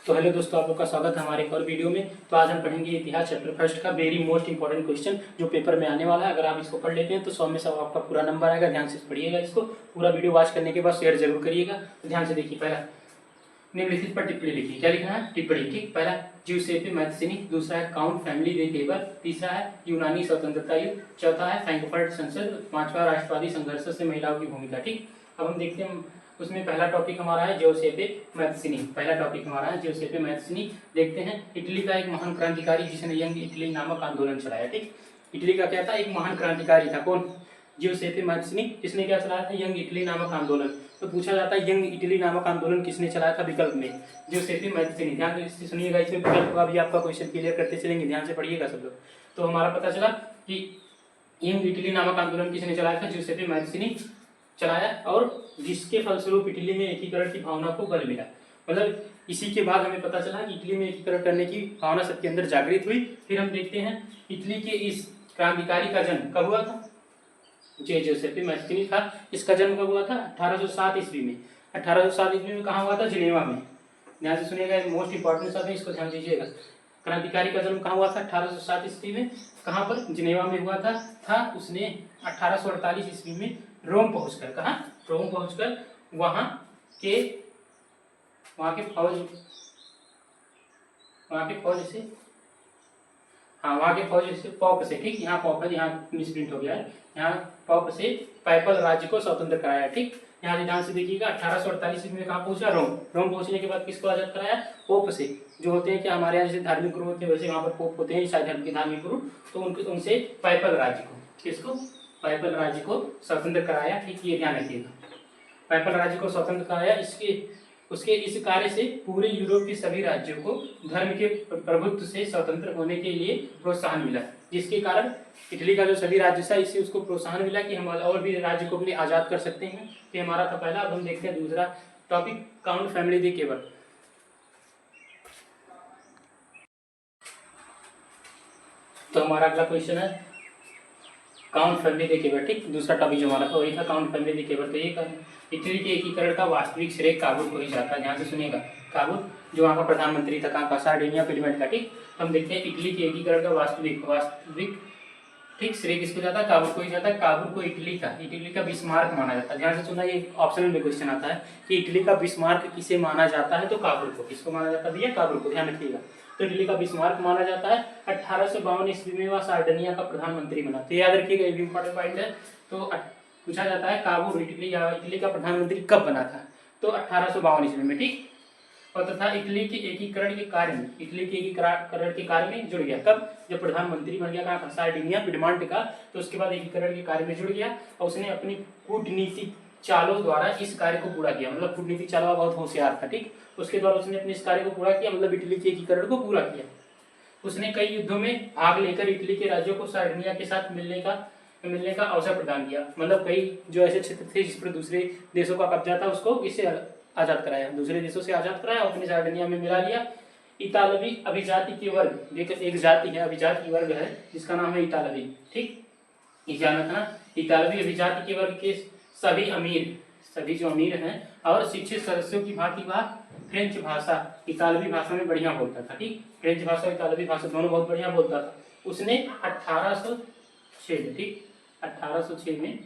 तो हेलो दोस्तों, आप लोग का स्वागत है हमारे एक और वीडियो में। तो आज हम पढ़ेंगे इतिहास चैप्टर फर्स्ट का वेरी मोस्ट इंपॉर्टेंट क्वेश्चन जो पेपर में आने वाला है। अगर आप इसको पढ़ लेते हैं तो 100 में 100 आपका पूरा नंबर आएगा। ध्यान से पढ़िएगा, इसको पूरा वीडियो वॉच करने के बाद शेयर जरूर करिएगा। तो ध्यान से देखिए, पहला निम्नलिखित पर टिप्पणी लिखिए। क्या लिखना है? टिप्पणी। ठीक, पहला ज्यूसेपे मैथ्सिनी, दूसरा है काउंट फैमिली दे टेबर, तीसरा है यूनानी स्वतंत्रता युद्ध, चौथा है फ्रैंकफर्ट संसद, पांचवा राष्ट्रवादी संघर्ष से महिलाओं की भूमिका। ठीक, अब हम देखते हैं उसमें पहला टॉपिक हमारा है ज्यूसेपे मैथ्सिनी। पहला टॉपिक हमारा है ज्यूसेपे मैथ्सिनी। देखते हैं, इटली का एक महान क्रांतिकारी जिसने यंग इटली नामक आंदोलन चलाया। ठीक, इटली का क्या था? एक महान क्रांतिकारी था। कौन? ज्यूसेपे मैथ्सिनी। किसने क्या चलाया था? यंग इटली नामक आंदोलन। तो पूछा जाता है यंग इटली नामक आंदोलन किसने चलाया था? विकल्प में ज्यूसेपे मैथ्सिनी। ध्यान से सुनिएगा, इसमें विकल्प का भी आपका क्वेश्चन क्लियर करते चलेंगे। ध्यान से पढ़िएगा सब लोग। तो हमारा पता चला कि यंग इटली नामक आंदोलन किसने चलाया था? ज्यूसेपे मैथ्सिनी चलाया, और जिसके फलस्वरूप इटली में एकीकरण की भावना को बल मिला। मतलब इसी के बाद हमें पता चला कि इटली में एकीकरण करने की भावना सबके अंदर जागृत हुई। फिर हम देखते हैं इटली के इस क्रांतिकारी का जन्म कब हुआ था? ज्यूसेपे मैथ्सिनी था। इसका जन्म कब हुआ था? 1807 ईस्वी में। 1807 ईस्वी में कहाँ हुआ था? जिनेवा में। ध्यान से सुनिएगा, मोस्ट इंपॉर्टेंट सब है, इसको ध्यान दीजिएगा। क्रांतिकारी का जन्म कहाँ हुआ था? 1807 ईस्वी में। कहाँ पर? जिनेवा में हुआ था। उसने 1848 ईस्वी में रोम पहुंचकर, कहाँ? रोम पहुंचकर वहां के फौज से पॉप से, ठीक, यहाँ पॉप है, यहाँ मिसप्रिंट हो गया है, यहाँ पॉप से पैपल राज्य को स्वतंत्र कराया। ठीक, यहाँ ध्यान से देखिएगा, 1848 में कहाँ पहुंचा? रोम। रोम पहुंचने के बाद किसको आजाद कराया? पोप से। जो होते हैं क्या हमारे यहाँ जैसे धार्मिक गुरु होते हैं, वैसे वहाँ पर पोप होते हैं ईसाई धर्म के धार्मिक गुरु। तो उनसे पैपल राज्य को, किसको? पैपल राज्य को स्वतंत्र कराया। ठीक, ये ध्यान रखिएगा, पैपल राज्य को स्वतंत्र कराया। उसके इस कार्य से पूरे यूरोप के सभी राज्यों को धर्म के प्रभुत्व से स्वतंत्र होने के लिए प्रोत्साहन मिला, जिसके कारण इटली का जो सभी राज्य था, इससे उसको प्रोत्साहन मिला कि हम और भी राज्य को अपने आजाद कर सकते हैं। ये हमारा था पहला। अब हम देखते हैं दूसरा टॉपिक, काउंट फैमिली दे केबर। तो हमारा अगला क्वेश्चन है काउंट फैमिली दे केबर। ठीक, दूसरा टॉपिक जो हमारा था वही था काउंट फैमिली दे केबर। तो ये इटली के एकीकरण का वास्तविक श्रेय काबुल को ही जाता है। ध्यान से सुनिएगा, काबुल जो वहाँ का प्रधानमंत्री था, कहाँ का? सार्डिनिया पिडमेंट का। ठीक, हम देखते हैं इटली के एकीकरण का वास्तविक ठीक श्रेय किसको जाता है? काबुल को ही जाता है। काबुल को इटली का बिस्मार्क माना जाता है। ध्यान से सुनना, ये ऑप्शनल में क्वेश्चन आता है कि इटली का बिस्मार्क किसे माना जाता है? तो काबुल को। किसको माना जाता है भैया? काबुल को। ध्यान रखिएगा। तो इटली का बिस्मार्क माना जाता है। 1852 ईस्वी में वह सार्डिनिया का प्रधानमंत्री बना। तो याद रखिएगा, ये भी इंपॉर्टेंट पॉइंट है। तो पूछा जाता है काबुल इटली का प्रधानमंत्री कब बना था? तो 1852 ईस्वी में। ठीक, और तथा इटली के एकीकरण के कार्य में जुड़ गया। कब? जब प्रधानमंत्री बन गया, कहाँ? सार्डिनिया पिडमांट का। तो उसके बाद एकीकरण के कार्य में जुड़ गया और उसने अपनी कूटनीतिक चालों द्वारा इस कार्य को पूरा किया। मतलब कूटनीतिक चालों बहुत होशियार था। ठीक, उसके द्वारा उसने अपने इस कार्य को पूरा किया, मतलब इटली के एकीकरण को पूरा किया। उसने कई युद्धों में भाग लेकर इटली के राज्यों को सार्डिनिया के साथ मिलने का अवसर प्रदान किया। मतलब कई जो ऐसे क्षेत्र थे जिस पर दूसरे देशों का कब्जा था, उसको इससे आजाद कराया, दूसरे देशों से आजाद कराया और अपने सार्डिनिया में मिला लिया। इतालवी अभिजाति के वर्ग, एक जाति है, अभिजाति वर्ग है जिसका नाम है इतालवी। ठीक, ये ध्यान रखना, इतालवी अभिजाति के वर्ग के सभी जो अमीर हैं और शिक्षित सदस्यों की भांति वह फ्रेंच भाषा, इतालवी भाषा में बढ़िया बोलता था। ठीक, फ्रेंच भाषा और इतालवी भाषा दोनों बहुत बढ़िया बोलता था। उसने 1806 में, ठीक, 1806 में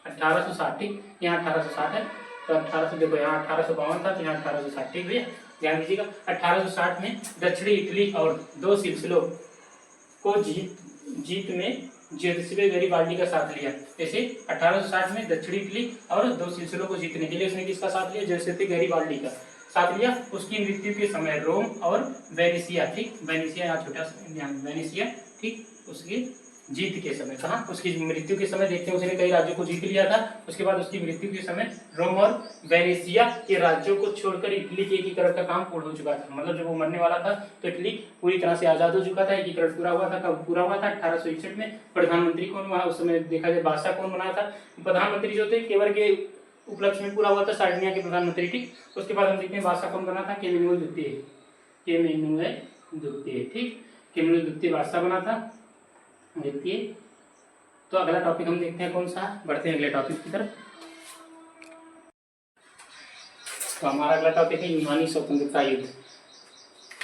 1860, ठीक, यहाँ 1860 है, तो 1800 देखो, यहाँ 1852 था, तो यहाँ 1860। ठीक भैया, ध्यान दीजिएगा। 1860 में दक्षिणी इटली और दो सिलसिलों को जीत में ज्यूसेppe गैरिबाल्डी का साथ लिया। जैसे 1860 में दक्षिणी इटली और दो सिलसिलों को जीतने के लिए उसने किसका साथ लिया? ज्यूसेppe गैरिबाल्डी का साथ लिया। उसकी मृत्यु के समय रोम और वेनिसिया, ठीक, वेनिसिया यहाँ छोटा सा वेनिसिया, ठीक, उसकी जीत के समय, कहाँ? उसकी मृत्यु के समय देखते हैं उसने कई राज्यों को जीत लिया था। उसके बाद उसकी मृत्यु के समय रोम और वेनेसिया के राज्यों को छोड़कर इटली के एकीकरण का काम पूर्ण हो चुका था। मतलब जब वो मरने वाला था तो इटली पूरी तरह से आजाद हो चुका था, एकीकरण पूरा हुआ था। कब पूरा हुआ था? 1861 में। प्रधानमंत्री कौन हुआ उस समय? देखा जाए बादशाह कौन बना था? प्रधानमंत्री जो थे केवल के उपलक्ष्य में पूरा हुआ था, सार्डिनिया के प्रधानमंत्री। ठीक, उसके बाद हम देखते हैं बादशाह कौन बना था? केमिनुल द्वितीय, ठीक, केमिनुल द्वितीय बादशाह बना था। देखिए, तो अगला टॉपिक हम देखते हैं कौन सा, बढ़ते हैं अगले टॉपिक की तरफ। तो हमारा अगला टॉपिक है यूनानी स्वतंत्रता युद्ध।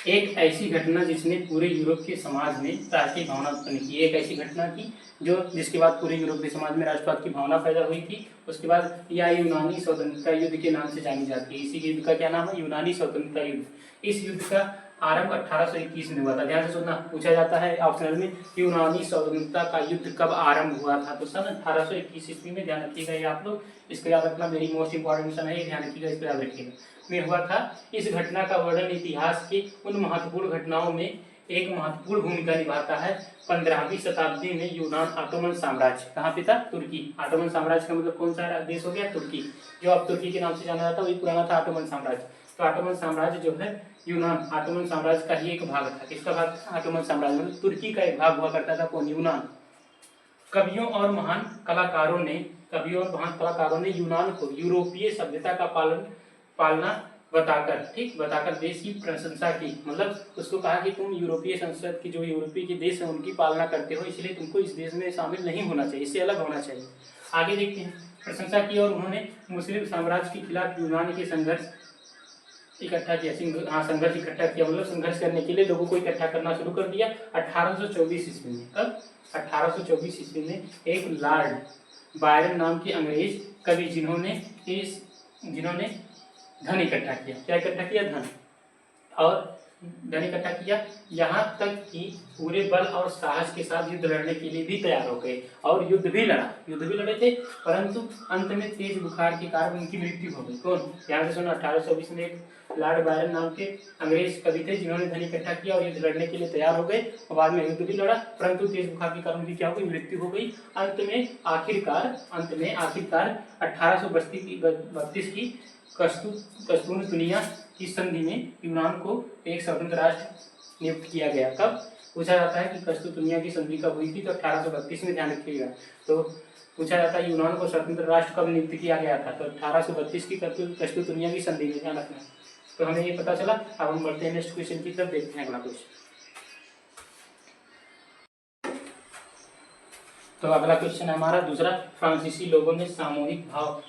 एक ऐसी घटना जिसने पूरे यूरोप के समाज में राष्ट्रीय भावना उत्पन्न की। एक ऐसी घटना की जिसके बाद पूरे यूरोप के समाज में राष्ट्रवाद की भावना पैदा हुई थी। उसके बाद यह यूनानी स्वतंत्रता युद्ध के नाम से जानी जाती है। इसी युद्ध का क्या नाम है? यूनानी स्वतंत्रता युद्ध। इस युद्ध का आरंभ 1821 में हुआ था। ध्यान से सुनना, पूछा जाता है ऑप्शनल में यूनानी स्वतंत्रता का युद्ध कब आरंभ हुआ था? तो सन 1821 ईस्वी में। ध्यान रखिएगा ये आप लोग, इसको याद रखना, मेरी मोस्ट इंपॉर्टेंट सन है, ध्यान रखिएगा, इसको याद रखिएगा। में हुआ था। इस घटना का वर्णन इतिहास की उन महत्वपूर्ण घटनाओं में एक महत्वपूर्ण भूमिका निभाता है। 15वीं शताब्दी में यूनान ऑटोमन साम्राज्य, कहाँ पे था? तुर्की। ऑटोमन साम्राज्य का मतलब कौन सा देश हो गया? तुर्की। जो अब तुर्की के नाम से जाना जाता है वही पुराना था ऑटोमन साम्राज्य। तो ऑटोमन साम्राज्य जो है यूनान ऑटोमन साम्राज्य का ही एक भाग था। किसका भाग था? ऑटोमन साम्राज्य, मतलब तुर्की का एक भाग हुआ करता था। कौन? यूनान। कवियों और महान कलाकारों ने यूनान को यूरोपीय सभ्यता का पालना बताकर देश की प्रशंसा की। मतलब उसको कहा कि तुम यूरोपीय संसद की, जो यूरोपीय के देश है उनकी पालना करते हो, इसलिए तुमको इस देश में शामिल नहीं होना चाहिए, इससे अलग होना चाहिए। आगे देखते हैं। प्रशंसा की और उन्होंने मुस्लिम साम्राज्य के खिलाफ यूनान के संघर्ष इकट्ठा किया। संघर्ष इकट्ठा किया मतलब संघर्ष करने के लिए लोगों को इकट्ठा करना शुरू कर दिया 1824 ईस्वी में। कब? 1824 ईस्वी में एक लॉर्ड बायरन नाम के अंग्रेज कवि जिन्होंने धन इकट्ठा किया। क्या इकट्ठा किया? धन। और धन इकट्ठा किया, यहाँ तक कि पूरे बल और साहस के साथ युद्ध लड़ने के लिए भी तैयार हो गए और युद्ध भी लड़े थे, परंतु अंत में तेज बुखार के कारण उनकी मृत्यु हो गई। कौन? ध्यान से सुनो, 1824 में एक लॉर्ड बायरन नाम के अंग्रेज कवि थे जिन्होंने धन इकट्ठा किया और युद्ध लड़ने के लिए तैयार हो गए और बाद में युद्ध भी लड़ा, परंतु तेज बुखार के कारण उनकी क्या हो गई? मृत्यु हो गई। अंत में आखिरकार 1832 की कस्तूनतुनिया की संधि में यूनान को एक स्वतंत्र राष्ट्र नियुक्त किया गया। कब? पूछा जाता है कि कस्तूनतुनिया की संधि कब हुई थी? तो 1832 में। ध्यान रखिएगा। तो पूछा जाता है यूनान को स्वतंत्र राष्ट्र कब नियुक्त किया गया था? तो 1832 की कस्तूनतुनिया की संधि में। ध्यान रखना। तो हमें ये पता चला। अब हम बढ़ते हैं नेक्स्ट क्वेश्चन की तरफ, देखते हैं अगला क्वेश्चन। तो अगला क्वेश्चन है हमारा दूसरा। फ्रांसीसी लोगों ने सामूहिक भाव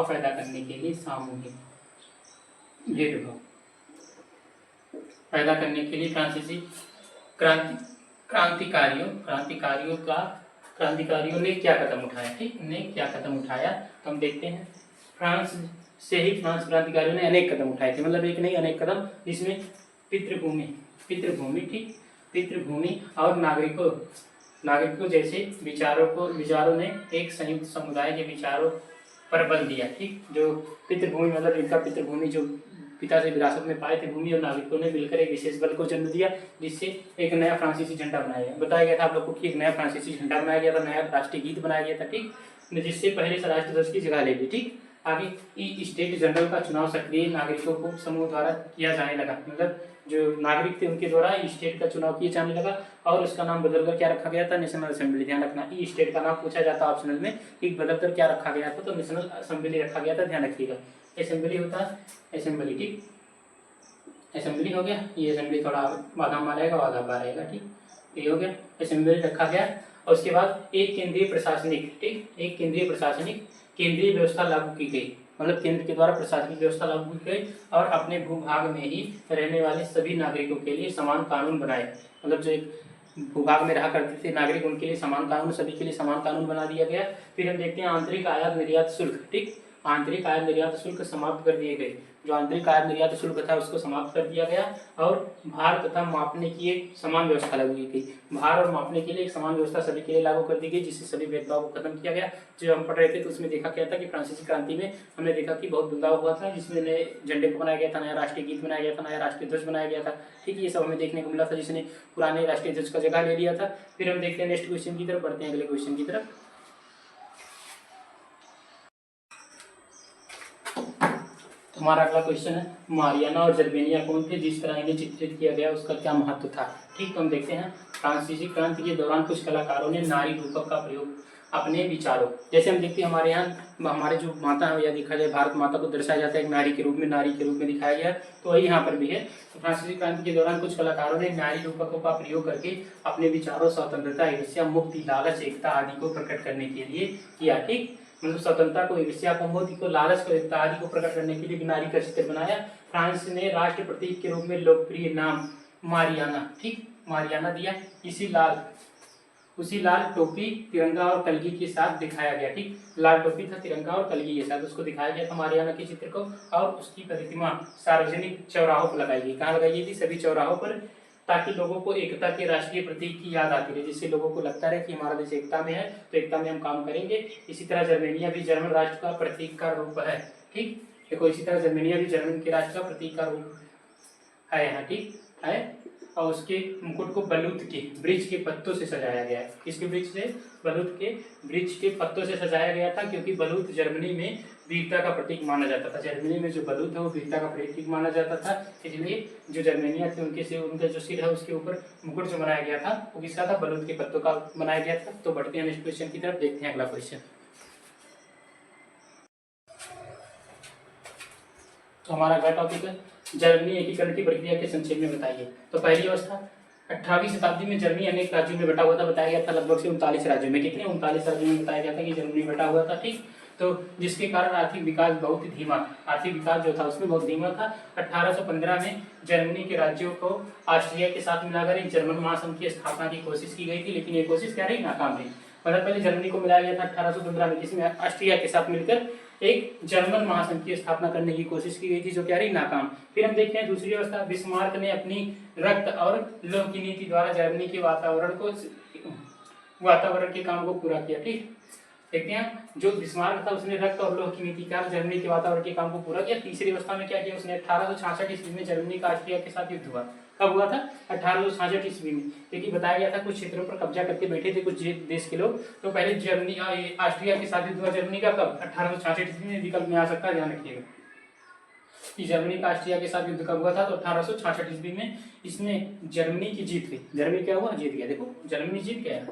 पैदा करने के लिए भेदभाव पैदा करने के लिए फ्रांसीसी क्रांतिकारियों ने क्या कदम उठाया? ठीक, ने क्या कदम उठाया तो हम देखते हैं। फ्रांस क्रांतिकारियों ने अनेक कदम उठाए थे, मतलब एक नहीं अनेक कदम, जिसमें पितृभूमि और नागरिकों जैसे विचारों ने एक संयुक्त समुदाय के विचारों पर बल दिया। ठीक, जो पितृभूमि मतलब इनका पितृभूमि जो पिता से विरासत में पाए थे भूमि, और नागरिकों ने मिलकर एक विशेष बल को जन्म दिया, जिससे एक नया फ्रांसीसी झंडा बनाया गया। बताया गया था आप लोग को कि एक नया फ्रांसीसी झंडा बनाया गया था, नया राष्ट्रीय गीत बनाया गया था। ठीक, जिससे पहले से राष्ट्र ध्वज की जगह ले ली। ठीक, आगे स्टेट जनरल का चुनाव सक्रिय नागरिकों को समूह द्वारा किया जाने लगा, मतलब जो नागरिक थे उनके द्वारा स्टेट का चुनाव किया जाने लगा, और उसका नाम बदलकर क्या रखा गया था? National assembly. ध्यान रखना, ई स्टेट का नाम पूछा जाता है ऑप्शनल में कि बदलकर क्या रखा गया था, तो नेशनल असेंबली रखा गया था। ध्यान रखिएगा, असेंबली होता है असेंबली। ठीक, असेंबली हो गया। ये असेंबली थोड़ा आधा में रहेगा और आधा बाहर रहेगा। ठीक, ये हो गया, असेंबली रखा गया। और उसके बाद एक केंद्रीय प्रशासनिक व्यवस्था लागू की गई, मतलब केंद्र के द्वारा प्रशासनिक व्यवस्था लागू की गई, और अपने भूभाग में ही रहने वाले सभी नागरिकों के लिए समान कानून बनाए। मतलब जो एक भूभाग में रहा करते थे नागरिक, उनके लिए समान कानून, सभी के लिए समान कानून बना दिया गया। फिर हम देखते हैं आंतरिक आयात निर्यात शुल्क। ठीक, आंतरिक आयात निर्यात शुल्क समाप्त कर दिए गए। जो आंतरिक आयात निर्यात शुल्क था उसको समाप्त कर दिया गया, और भार तथा मापने की एक समान व्यवस्था लागू की गई। भार और मापने के लिए एक समान व्यवस्था सभी के लिए लागू कर दी गई, जिससे सभी भेदभाव को खत्म किया गया। जो हम पढ़ रहे थे तो उसमें देखा गया था कि फ्रांसीसी क्रांति में हमने देखा कि बहुत बदलाव हुआ था, जिसमें नए झंडे को बनाया गया था, नया राष्ट्रीय गीत बनाया गया था, नया राष्ट्रीय ध्वज बनाया गया था। ठीक, ये सब हमें देखने को मिला था, जिसने पुराने राष्ट्रीय ध्वज का जगह ले लिया था। फिर हम देखते हैं नेक्स्ट क्वेश्चन की तरफ, बढ़ते हैं अगले क्वेश्चन की तरफ। हमारा अगला क्वेश्चन है मारियाना और जर्मेनिया कौन थे, जिस तरह इन्हें चित्रित किया गया उसका क्या महत्व था। ठीक, तो हम देखते हैं फ्रांसीसी क्रांति के दौरान कुछ कलाकारों ने नारी रूपक का प्रयोग अपने विचारों, जैसे हम देखते हैं हमारे यहाँ हमारे जो माता है, या देखा जाए भारत माता को दर्शाया जाता है एक नारी के रूप में दिखाया गया, तो वही यहाँ पर भी है। तो फ्रांसीसी क्रांति के दौरान कुछ कलाकारों ने नारी रूपकों का प्रयोग करके अपने विचारों, स्वतंत्रता, ईर्ष्या, मुक्ति, लालच, एकता आदि को प्रकट करने के लिए किया। ठीक, मतलब स्वतंत्रता को, ईर्ष्या को, मोदी को, लालच को, एकता आदि को प्रकट करने के लिए नारी का चित्र बनाया। फ्रांस ने राष्ट्र प्रतीक के रूप में लोकप्रिय नाम मारियाना, ठीक, मारियाना दिया। उसी लाल टोपी, तिरंगा और कलगी के साथ दिखाया गया, ठीक, लाल टोपी था, तिरंगा और कलगी के साथ उसको दिखाया गया था मारियाना के चित्र को। और उसकी प्रतिमा सार्वजनिक चौराहों पर लगाई गई। कहाँ लगाई गई थी? सभी चौराहों पर, ताकि लोगों को एकता के राष्ट्रीय प्रतीक की याद आती रहे, जिससे लोगों को लगता रहे कि हमारा देश एकता में है, तो एकता में हम काम करेंगे। इसी तरह जर्मेनिया भी जर्मन राष्ट्र का प्रतीक का रूप है, ठीक, देखो इसी तरह जर्मेनिया भी जर्मन के राष्ट्र का प्रतीक का रूप है यहाँ, ठीक है। और उसके मुकुट को बलूत के वृक्ष के पत्तों से सजाया गया है। किसके वृक्ष से? बलूत के वृक्ष के पत्तों से सजाया गया था, क्योंकि बलूत जर्मनी में वीरता का प्रतीक माना जाता था। जर्मनी में जो बलूत है वो वीरता का प्रतीक माना जाता था, इसलिए जो जर्मेनिया थे उनका जो सिर है उसके ऊपर मुकुट जो बनाया गया था वो किसका था? बलूत के पत्तों का बनाया गया था। तो बढ़ते हैं नेक्स्ट क्वेश्चन की तरफ, देखते हैं अगला क्वेश्चन। तो हमारा अगला टॉपिक है जर्मनी एकीकरण की प्रक्रिया के संक्षेप में बताइए। तो पहली अवस्था 18वीं शताब्दी में जर्मनी अनेक राज्यों में बटा हुआ था, बताया गया था लगभग से 39 राज्यों में। कितने? 39 राज्यों में बताया गया था कि जर्मनी बटा हुआ था, ठीक। तो जिसके कारण आर्थिक विकास बहुत ही धीमा, आर्थिक विकास जो था उसमें बहुत धीमा था। 1815 में जर्मनी के राज्यों को ऑस्ट्रिया के साथ मिलाकर एक जर्मन महासंघ की स्थापना की कोशिश की गई थी, लेकिन ये कोशिश क्या रही? नाकाम रही। मतलब पहले जर्मनी को मिलाया गया था 1815 में, जिसमें ऑस्ट्रिया के साथ मिलकर एक जर्मन महासंघ की स्थापना करने की कोशिश की गई थी, जो क्या रही? नाकाम। फिर हम देखते हैं दूसरी अवस्था, बिस्मार्क ने अपनी रक्त और लौह की नीति द्वारा जर्मनी के वातावरण के काम को पूरा किया, ठीक। देखते हैं जो बिस्मार्क था उसने रक्त और लौह की नीति का जर्मनी के वातावरण के काम को पूरा किया। तीसरी अवस्था में क्या किया उसने? 1866 ईस्वी में जर्मनी का ऑस्ट्रिया के साथ युद्ध हुआ। कब हुआ था? 1866 ईस्वी में, क्योंकि बताया गया था कुछ क्षेत्रों पर कब्जा करके बैठे थे कुछ देश के लोग। तो पहले जर्मनी ऑस्ट्रिया के साथ युद्ध हुआ जर्मनी का, कब? 1866 ईस्वी में। विकल्प में आ सकता है, ध्यान रखिएगा कि जर्मनी का ऑस्ट्रिया के साथ युद्ध कब हुआ था? तो 1866 ईस्वी में। इसमें जर्मनी की जीत हुई। जर्मनी क्या हुआ? जीत गया। देखो जर्मनी जीत गया,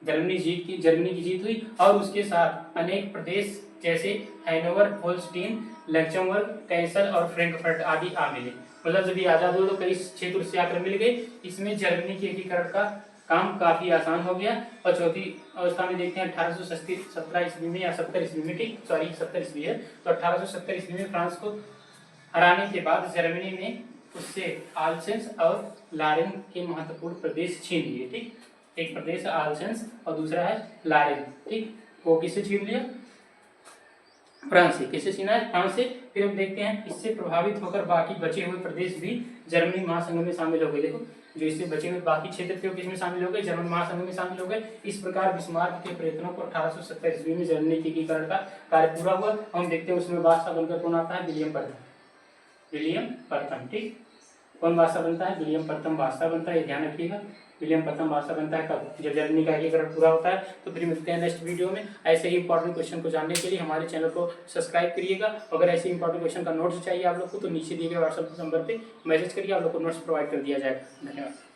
जर्मनी की जीत हुई। और उसके साथ अनेक प्रदेश जैसे हैनोवर, होल्स्टीन, लक्जमबर्ग, कैसल और फ्रैंकफर्ट आदि आ मिले। मतलब जब ये आजाद हुआ तो कई क्षेत्र उससे आकर मिल गए। इसमें जर्मनी के एकीकरण का काम काफी आसान हो गया। और चौथी अवस्था में देखते हैं 1870 ईस्वी में या 70 ईस्वी में, ठीक, सॉरी 70 ईस्वी है। तो 1870 ईस्वी में फ्रांस को हराने के बाद जर्मनी ने उससे आल्सेंस और लारेन के महत्वपूर्ण प्रदेश छीन लिए, ठीक। एक प्रदेश है आल्सेंस और दूसरा है लारेन, ठीक। वो किससे छीन लिया? फ्रांस से। किससे छीना है? फ्रांस से। फिर हम देखते हैं इससे प्रभावित होकर बाकी बचे हुए प्रदेश भी जर्मनी महासंघ में शामिल हो गए। देखो जो इससे बचे हुए बाकी क्षेत्र थे वो किसमें शामिल हो गए? जर्मन महासंघ में शामिल हो गए। इस प्रकार बिस्मार्क के प्रयत्नों को 1870 ईस्वी में जर्मनी के एकीकरण का कार्य पूरा हुआ। हम देखते हैं उसमें बादशाह बनकर कौन आता है? विलियम प्रथम, ठीक। कौन बादशाह बनता है? विलियम प्रथम बादशाह बनता है, ये ध्यान रखिएगा। विलियम प्रथम बादशाह बनता है कब? जब जर्मनी का एकीकरण पूरा होता है। तो फिर मिलते हैं नेक्स्ट वीडियो में। ऐसे ही इंपॉर्टेंट क्वेश्चन को जानने के लिए हमारे चैनल को सब्सक्राइब करिएगा। अगर ऐसे इंपॉर्टेंट क्वेश्चन का नोट्स चाहिए आप लोग को तो नीचे दिए गए व्हाट्सएप नंबर पे मैसेज करिए, आप लोग को नोट्स प्रोवाइड कर दिया जाएगा। धन्यवाद।